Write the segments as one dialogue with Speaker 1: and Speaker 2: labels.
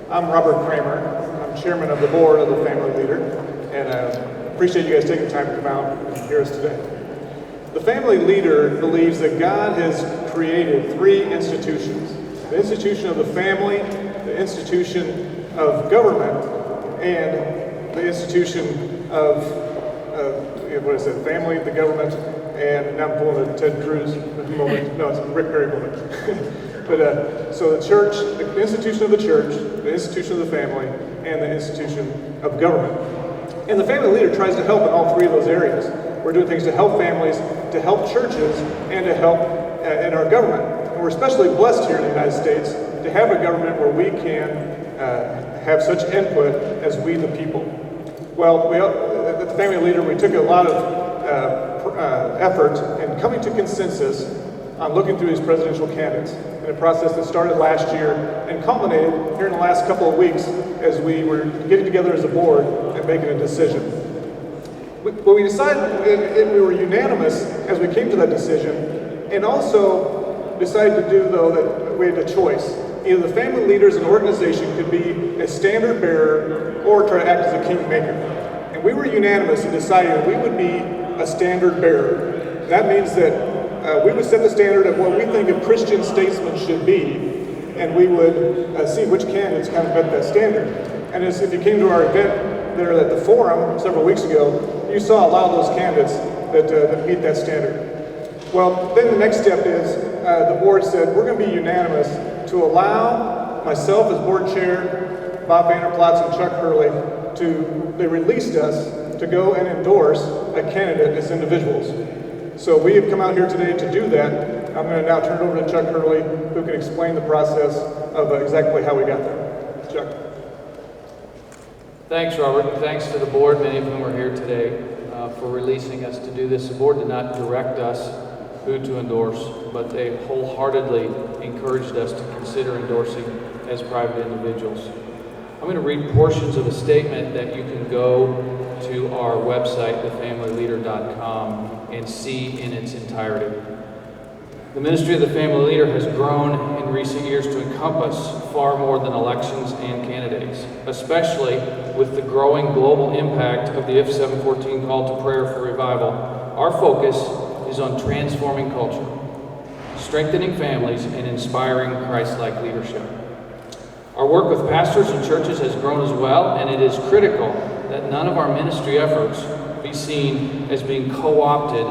Speaker 1: I'm Robert Cramer. I'm chairman of the board of the Family Leader, and I appreciate you guys taking the time to come out and hear us today. The Family Leader believes that God has created three institutions: the institution of the family, the institution of government, and the institution of family, the government, and now I'm pulling a Ted Cruz moment. No, it's a Rick Perry moment. But so the church, the institution of the church, the institution of the family, and the institution of government. And the Family Leader tries to help in all three of those areas. We're doing things to help families, to help churches, and to help in our government. And we're especially blessed here in the United States to have a government where we can have such input as we the people. Well, at the Family Leader, we took a lot of effort in coming to consensus on looking through these presidential candidates in a process that started last year and culminated here in the last couple of weeks as we were getting together as a board and making a decision. We decided, we were unanimous as we came to that decision, and also decided to do, though, that we had a choice. Either the Family Leader as an organization could be a standard bearer or try to act as a kingmaker. And we were unanimous in deciding we would be a standard bearer. That means that we would set the standard of what we think a Christian statesman should be, and we would see which candidates kind of met that standard. And if you came to our event there at the forum several weeks ago, you saw a lot of those candidates that meet that standard. Well, then the next step is the board said we're going to be unanimous to allow myself as board chair, Bob Vander Plaats and Chuck Hurley, they released us to go and endorse a candidate as individuals. So we have come out here today to do that. I'm going to now turn it over to Chuck Hurley, who can explain the process of exactly how we got there. Chuck.
Speaker 2: Thanks, Robert, and thanks to the board, many of whom are here today, for releasing us to do this. The board did not direct us who to endorse, but they wholeheartedly encouraged us to consider endorsing as private individuals. I'm going to read portions of a statement that you can go to our website, thefamilyleader.com, and see in its entirety. The ministry of the Family Leader has grown in recent years to encompass far more than elections and candidates, especially with the growing global impact of the If 714 call to prayer for revival. Our focus is on transforming culture, strengthening families, and inspiring Christ-like leadership. Our work with pastors and churches has grown as well, and it is critical that none of our ministry efforts be seen as being co-opted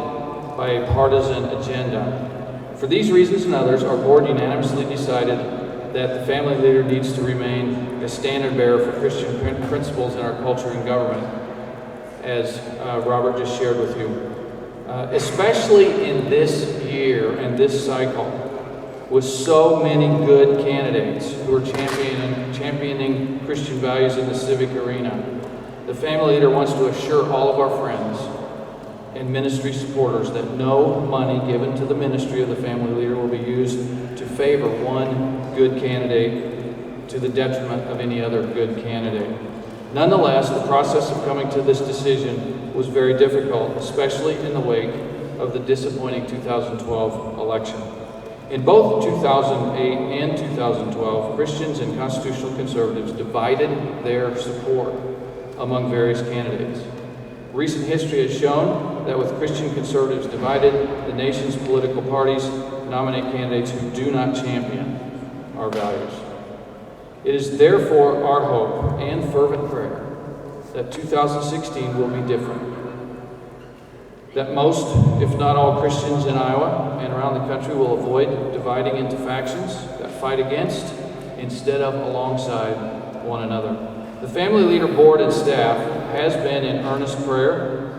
Speaker 2: by a partisan agenda. For these reasons and others, our board unanimously decided that the Family Leader needs to remain a standard bearer for Christian principles in our culture and government, as Robert just shared with you. Especially in this year and this cycle, with so many good candidates who are championing Christian values in the civic arena, the Family Leader wants to assure all of our friends and ministry supporters that no money given to the ministry of the Family Leader will be used to favor one good candidate to the detriment of any other good candidate. Nonetheless, the process of coming to this decision was very difficult, especially in the wake of the disappointing 2012 election. In both 2008 and 2012, Christians and constitutional conservatives divided their support among various candidates. Recent history has shown that with Christian conservatives divided, the nation's political parties nominate candidates who do not champion our values. It is therefore our hope and fervent prayer that 2016 will be different. That most, if not all, Christians in Iowa and around the country will avoid dividing into factions that fight against instead of alongside one another. The Family Leader board and staff has been in earnest prayer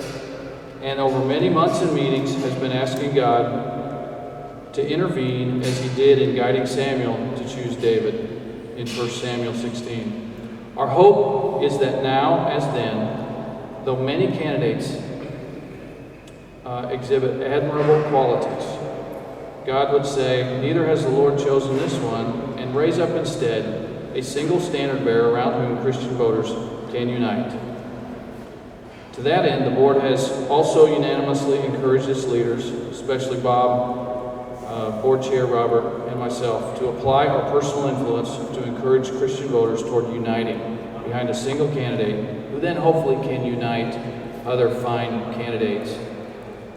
Speaker 2: and over many months in meetings has been asking God to intervene as he did in guiding Samuel to choose David in 1 Samuel 16. Our hope is that now, as then, though many candidates exhibit admirable qualities, God would say, neither has the Lord chosen this one, and raise up instead a single standard bearer around whom Christian voters can unite. To that end, the board has also unanimously encouraged its leaders, especially Bob, board chair Robert, and myself, to apply our personal influence to encourage encourage Christian voters toward uniting behind a single candidate who then hopefully can unite other fine candidates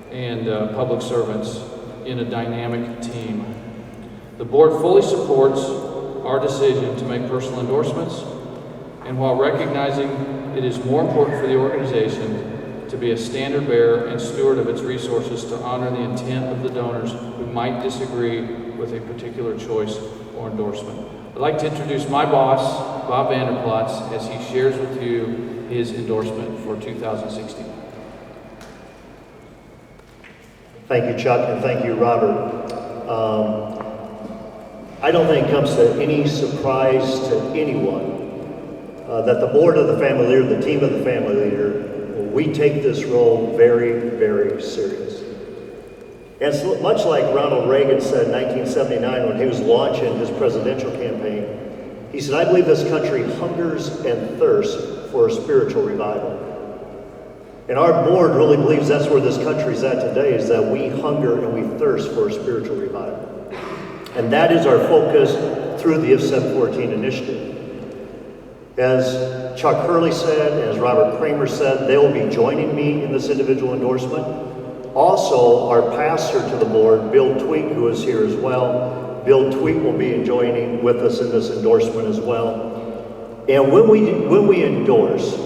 Speaker 2: and public servants in a dynamic team. The board fully supports our decision to make personal endorsements, and while recognizing it is more important for the organization to be a standard bearer and steward of its resources to honor the intent of the donors who might disagree with a particular choice or endorsement. I'd like to introduce my boss, Bob Vander Plaats, as he shares with you his endorsement for 2016.
Speaker 3: Thank you, Chuck, and thank you, Robert. I don't think it comes to any surprise to anyone that the board of the family leader, the team of the family leader, we take this role very, very serious. And it's much like Ronald Reagan said in 1979 when he was launching his presidential campaign, he said, "I believe this country hungers and thirsts for a spiritual revival." And our board really believes that's where this country's at today, is that we hunger and we thirst for a spiritual revival. And that is our focus through the If 714 initiative. As Chuck Hurley said, as Robert Cramer said, they will be joining me in this individual endorsement. Also, our pastor to the board, Bill Tweet, who is here as well. Bill Tweet will be joining with us in this endorsement as well. And when we endorse,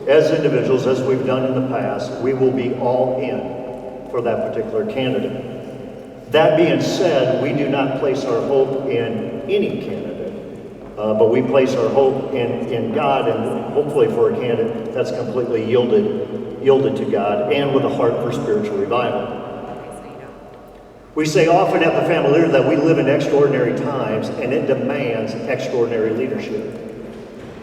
Speaker 3: as individuals, as we've done in the past, we will be all in for that particular candidate. That being said, we do not place our hope in any candidate, but we place our hope in God, and hopefully for a candidate that's completely yielded to God and with a heart for spiritual revival. We say often at the family leader that we live in extraordinary times, and it demands extraordinary leadership.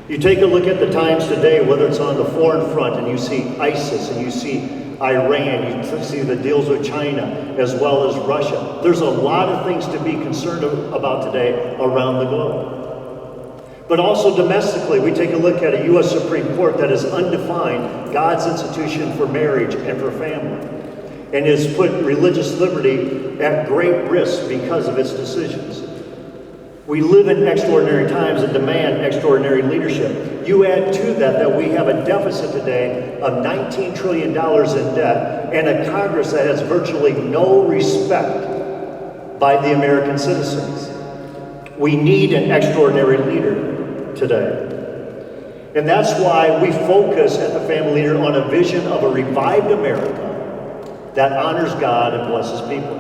Speaker 3: You take a look at the times today, whether it's on the foreign front and you see ISIS and you see Iran, you see the deals with China as well as Russia. There's a lot of things to be concerned about today around the globe. But also domestically, we take a look at a U.S. Supreme Court that has undefined God's institution for marriage and for family, and has put religious liberty at great risk because of its decisions. We live in extraordinary times that demand extraordinary leadership. You add to that we have a deficit today of $19 trillion in debt and a Congress that has virtually no respect by the American citizens. We need an extraordinary leader today. And that's why we focus at the family leader on a vision of a revived America that honors God and blesses people.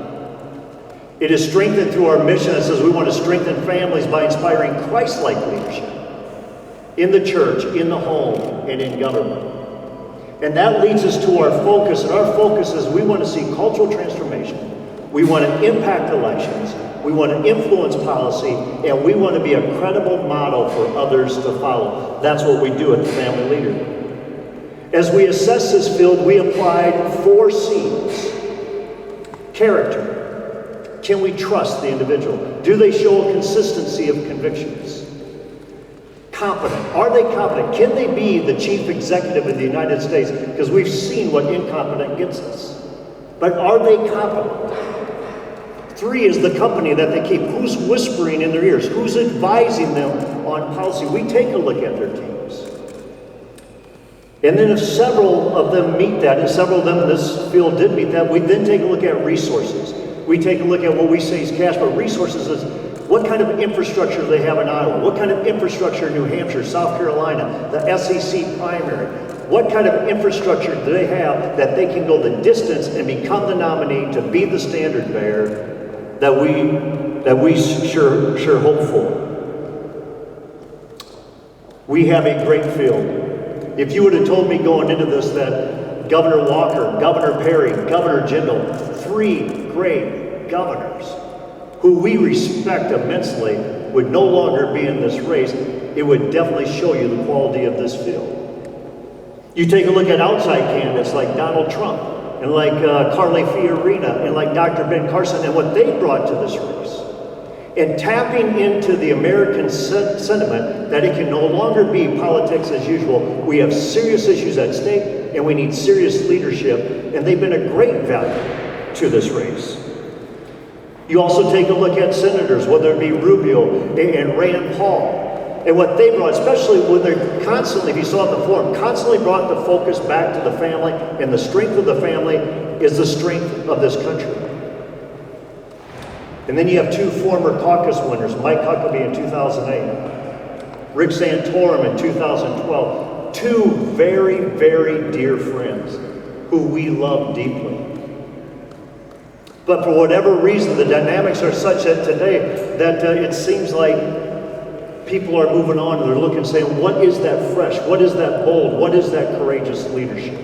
Speaker 3: It is strengthened through our mission that says we want to strengthen families by inspiring Christ-like leadership in the church, in the home, and in government. And that leads us to our focus, and our focus is we want to see cultural transformation. We want to impact elections. We want to influence policy, and we want to be a credible model for others to follow. That's what we do at the family leader. As we assess this field, we applied 4 C's. Character. Can we trust the individual? Do they show a consistency of convictions? Competent. Are they competent? Can they be the chief executive of the United States? Because we've seen what incompetent gets us. But are they competent? 3 is the company that they keep. Who's whispering in their ears? Who's advising them on policy? We take a look at their teams. And then if several of them meet that, and several of them in this field did meet that, we then take a look at resources. We take a look at what we say is cash, but resources is what kind of infrastructure do they have in Iowa? What kind of infrastructure in New Hampshire, South Carolina, the SEC primary? What kind of infrastructure do they have that they can go the distance and become the nominee to be the standard bearer that we sure hope for? We have a great field. If you would have told me going into this that Governor Walker, Governor Perry, Governor Jindal, 3 great governors who we respect immensely would no longer be in this race, it would definitely show you the quality of this field. You take a look at outside candidates like Donald Trump and like Carly Fiorina and like Dr. Ben Carson and what they brought to this race. And tapping into the American sentiment that it can no longer be politics as usual. We have serious issues at stake and we need serious leadership, and they've been a great value to this race. You also take a look at senators, whether it be Rubio and Rand Paul, And what they brought, especially when they're constantly, if you saw it in the forum, constantly brought the focus back to the family, and the strength of the family is the strength of this country. And then you have two former caucus winners, Mike Huckabee in 2008, Rick Santorum in 2012, two very, very dear friends who we love deeply. But for whatever reason, the dynamics are such that today that it seems like people are moving on and they're looking and saying, what is that fresh? What is that bold? What is that courageous leadership?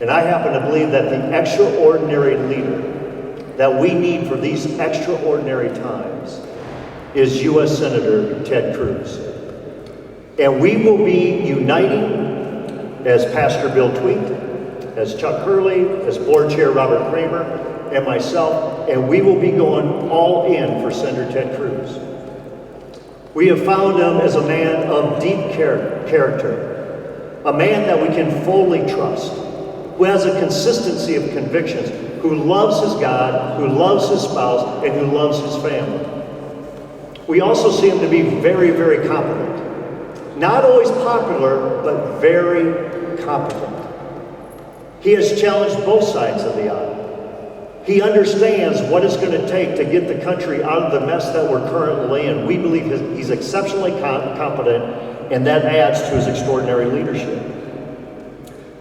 Speaker 3: And I happen to believe that the extraordinary leader that we need for these extraordinary times is U.S. Senator Ted Cruz. And we will be uniting as Pastor Bill Tweet, as Chuck Hurley, as Board Chair Robert Cramer, and myself, and we will be going all in for Senator Ted Cruz. We have found him as a man of deep character, a man that we can fully trust, who has a consistency of convictions, who loves his God, who loves his spouse, and who loves his family. We also see him to be very, very competent. Not always popular, but very competent. He has challenged both sides of the aisle. He understands what it's going to take to get the country out of the mess that we're currently in. We believe he's exceptionally competent, and that adds to his extraordinary leadership.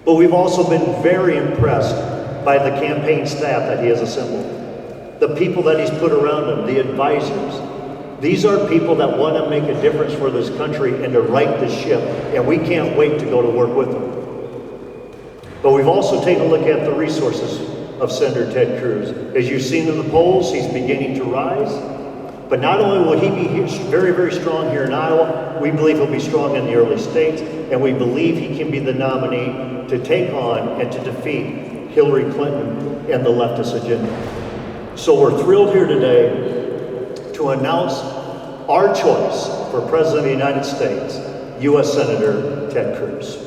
Speaker 3: But we've also been very impressed by the campaign staff that he has assembled, the people that he's put around him, the advisors. These are people that want to make a difference for this country and to right the ship, and we can't wait to go to work with them. But we've also taken a look at the resources of Senator Ted Cruz. As you've seen in the polls, he's beginning to rise. But not only will he be very, very strong here in Iowa, we believe he'll be strong in the early states, and we believe he can be the nominee to take on and to defeat Hillary Clinton and the leftist agenda. So we're thrilled here today to announce our choice for President of the United States, U.S. Senator Ted Cruz.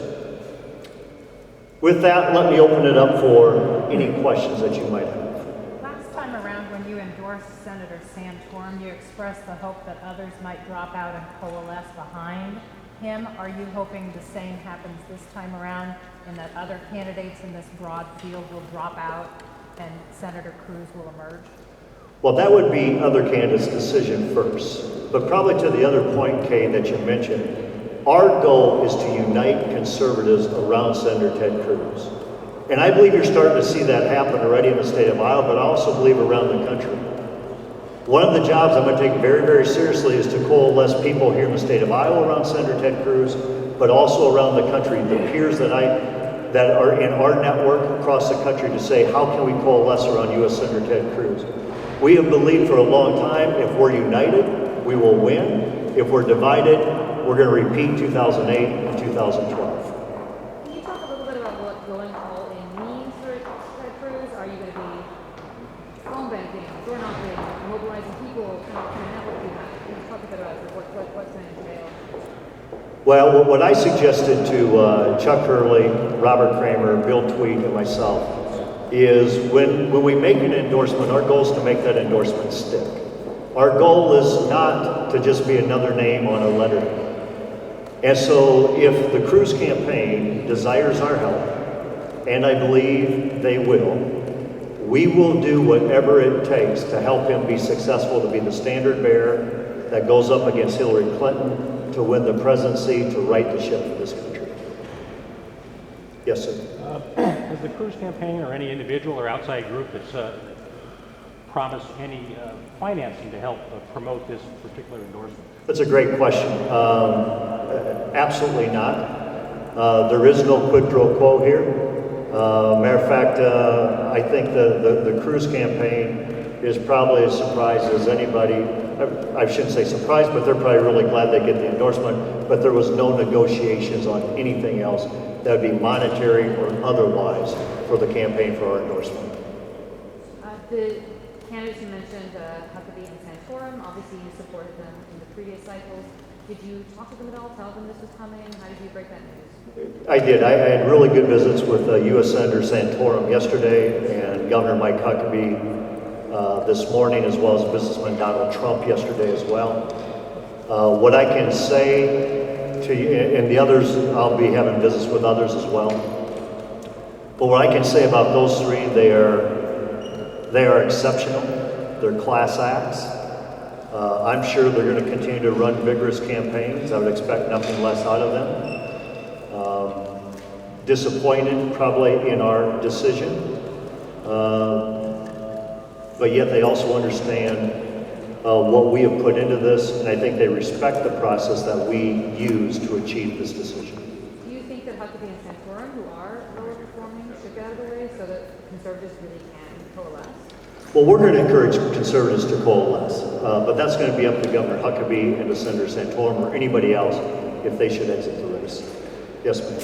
Speaker 3: With that, let me open it up for any questions that you might have.
Speaker 4: Last time around, when you endorsed Senator Santorum, you expressed the hope that others might drop out and coalesce behind him. Are you hoping the same happens this time around, and that other candidates in this broad field will drop out and Senator Cruz will emerge?
Speaker 3: Well, that would be other candidates' decision first. But probably to the other point, Kay, that you mentioned, our goal is to unite conservatives around Senator Ted Cruz. And I believe you're starting to see that happen already in the state of Iowa, but I also believe around the country. One of the jobs I'm going to take very, very seriously is to coalesce people here in the state of Iowa around Senator Ted Cruz, but also around the country, the peers that are in our network across the country, to say, how can we coalesce around U.S. Senator Ted Cruz? We have believed for a long time, if we're united, we will win. If we're divided, we're going to repeat 2008 and 2012.
Speaker 5: Can you talk a little bit about what going all in means for Ted Cruz? Are you going to be phone banking, door knocking, mobilizing people, kind of networking? Can you talk a bit about what's going to entail?
Speaker 3: Well, what I suggested to Chuck Hurley, Robert Cramer, Bill Tweet, and myself is when we make an endorsement, our goal is to make that endorsement stick. Our goal is not to just be another name on a letter. And so if the Cruz campaign desires our help, and I believe they will, we will do whatever it takes to help him be successful, to be the standard bearer that goes up against Hillary Clinton, to win the presidency, to right the ship for this country. Yes, sir.
Speaker 6: Has the Cruz campaign or any individual or outside group that's promised any financing to help promote this particular endorsement?
Speaker 3: That's a great question. Absolutely not. There is no quid pro quo here. Matter of fact, I think the Cruz campaign is probably as surprised as anybody. I shouldn't say surprised, but they're probably really glad they get the endorsement, but there was no negotiations on anything else that would be monetary or otherwise for the campaign for our endorsement.
Speaker 5: The candidates you mentioned, Huckabee and Santorum, obviously you supported them in the previous cycles. Did you talk to them at all, tell them this was coming? How did you break that news?
Speaker 3: I did. I had really good visits with U.S. Senator Santorum yesterday and Governor Mike Huckabee this morning, as well as businessman Donald Trump yesterday as well. What I can say to you, and the others, I'll be having visits with others as well. But what I can say about those three, they are exceptional. They're class acts. I'm sure they're going to continue to run vigorous campaigns. I would expect nothing less out of them. Disappointed probably in our decision. But yet they also understand what we have put into this, and I think they respect the process that we use to achieve this decision.
Speaker 5: Do you think that Huckabee and Santorum, who are lower performing, should get out of the way so that conservatives really can coalesce?
Speaker 3: Well, we're going to encourage conservatives to coalesce, but that's going to be up to Governor Huckabee and to Senator Santorum or anybody else if they should exit the race. Yes, ma'am.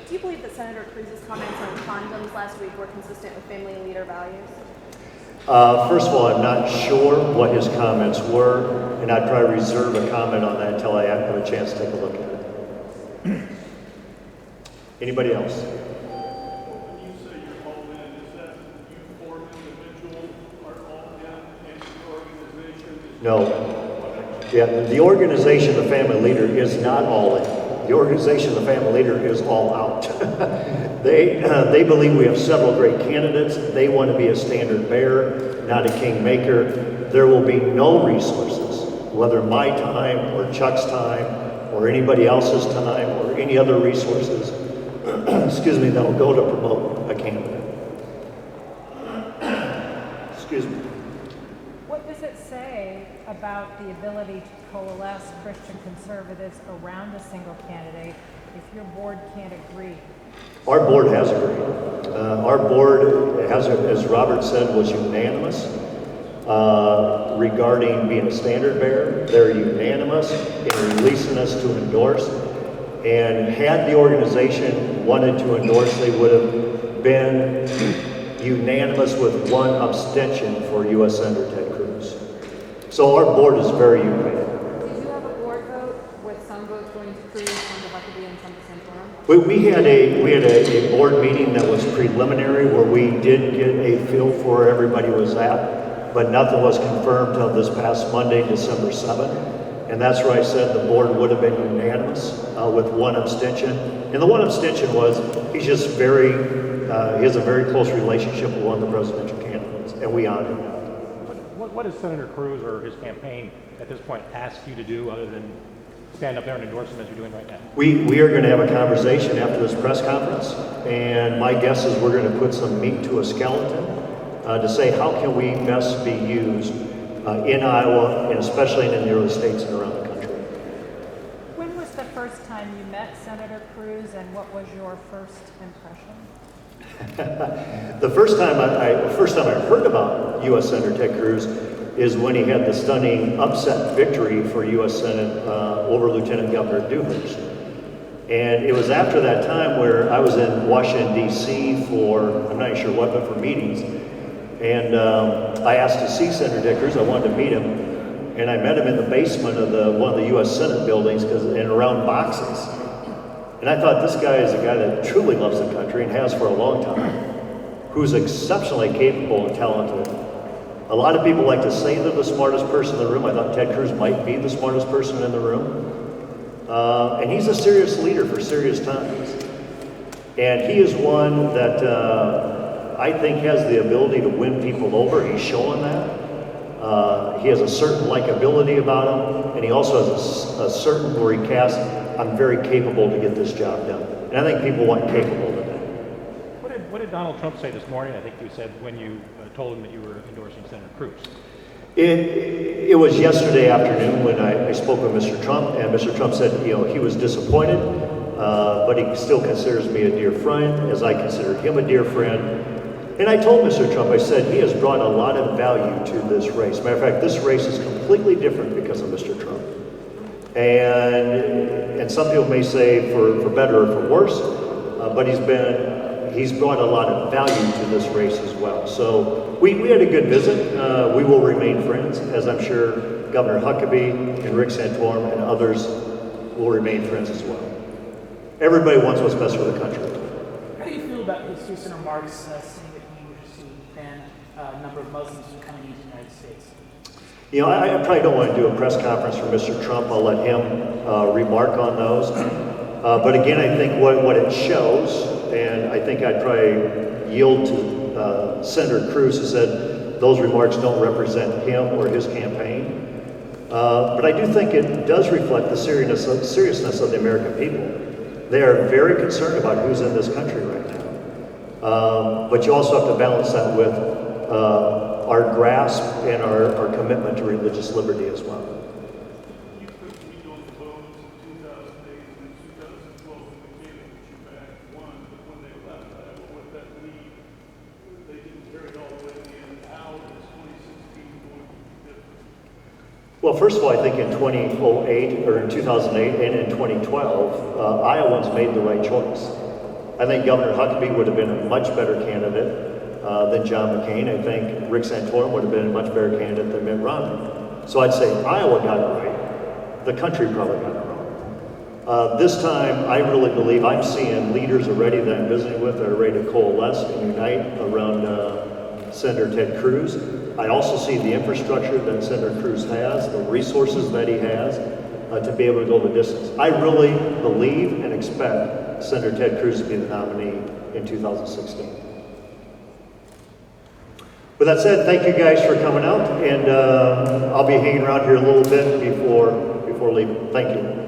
Speaker 7: Do you believe that Senator Cruz's comments on condoms last week were consistent with family leader values?
Speaker 3: First of all, I'm not sure what his comments were, and I'd probably reserve a comment on that until I have a chance to take a look at it. Anybody else?
Speaker 8: When you say you're all in, is that you four individuals are all in the organization?
Speaker 3: No. Yeah, the organization, the family leader, is not all in. The organization, the family leader, is all out. They believe we have several great candidates. They want to be a standard bearer, not a kingmaker. There will be no resources, whether my time or Chuck's time or anybody else's time or any other resources, excuse me, that will go to promote a candidate. Excuse me.
Speaker 4: What does it say about the ability to coalesce Christian conservatives around a single candidate if your board can't agree?
Speaker 3: Our board has agreed. Our board, has, as Robert said, was unanimous regarding being a standard bearer. They're unanimous in releasing us to endorse. And had the organization wanted to endorse, they would have been unanimous with one abstention for U.S. Senator Ted Cruz. So our board is very united.
Speaker 5: Did you have a board vote with some votes going to Cruz, some to Huckabee, and some to Santorum?
Speaker 3: We had a board meeting that was preliminary where we did get a feel for where everybody was at, but nothing was confirmed until this past Monday, December 7th. And that's where I said the board would have been unanimous with one abstention. And the one abstention was he's just he has a very close relationship with one of the presidential candidates, and we honor that.
Speaker 6: What does Senator Cruz or his campaign at this point ask you to do other than stand up there and endorse him as you're doing right now?
Speaker 3: We are going to have a conversation after this press conference, and my guess is we're going to put some meat to a skeleton to say how can we best be used in Iowa, and especially in the early states and around the country.
Speaker 4: When was the first time you met Senator Cruz, and what was your first impression?
Speaker 3: The first time I heard about U.S. Senator Ted Cruz is when he had the stunning upset victory for U.S. Senate over Lieutenant Governor Dewhurst. And it was after that time where I was in Washington, D.C. for, I'm not sure what, but for meetings. And I asked to see Senator Ted Cruz. I wanted to meet him. And I met him in the basement of one of the U.S. Senate buildings and around boxes. And I thought, this guy is a guy that truly loves the country and has for a long time, who's exceptionally capable and talented. A lot of people like to say they're the smartest person in the room. I thought Ted Cruz might be the smartest person in the room. And he's a serious leader for serious times. And he is one that I think has the ability to win people over. He's showing that. He has a certain likability about him, and he also has a certain where he casts, I'm very capable to get this job done. And I think people want capable today.
Speaker 6: What did Donald Trump say this morning? I think you said when you told him that you were endorsing Senator Cruz.
Speaker 3: It was yesterday afternoon when I spoke with Mr. Trump, and Mr. Trump said, he was disappointed, but he still considers me a dear friend, as I consider him a dear friend. And I told Mr. Trump, I said, he has brought a lot of value to this race. Matter of fact, this race is completely different because of Mr. Trump. And some people may say for better or for worse, but he's brought a lot of value to this race as well. So we had a good visit. We will remain friends, as I'm sure Governor Huckabee and Rick Santorum and others will remain friends as well. Everybody wants what's best for the country.
Speaker 9: How do you feel about his recent remarks saying that he wishes to ban a number of Muslims from coming into the United States?
Speaker 3: You know, I probably don't want to do a press conference for Mr. Trump. I'll let him remark on those. But again, I think what it shows, and I think I'd probably yield to Senator Cruz, who said those remarks don't represent him or his campaign. But I do think it does reflect the seriousness of the American people. They are very concerned about who's in this country right now. But you also have to balance that with our grasp and our commitment to religious liberty as well.
Speaker 8: You could read those votes in 2008 and 2012 when they came in, you back won, but when they left Iowa with that lead, they didn't carry it all the way to the end. How is 2016 going to be different?
Speaker 3: Well, first of all, I think in 2008 or in 2008 and in 2012, Iowans made the right choice. I think Governor Huckabee would have been a much better candidate than John McCain. I think Rick Santorum would have been a much better candidate than Mitt Romney. So I'd say Iowa got it right. The country probably got it wrong. This time, I really believe I'm seeing leaders already that I'm visiting with that are ready to coalesce and unite around Senator Ted Cruz. I also see the infrastructure that Senator Cruz has, the resources that he has to be able to go the distance. I really believe and expect Senator Ted Cruz to be the nominee in 2016. With that said, thank you guys for coming out, and I'll be hanging around here a little bit before leaving. Thank you.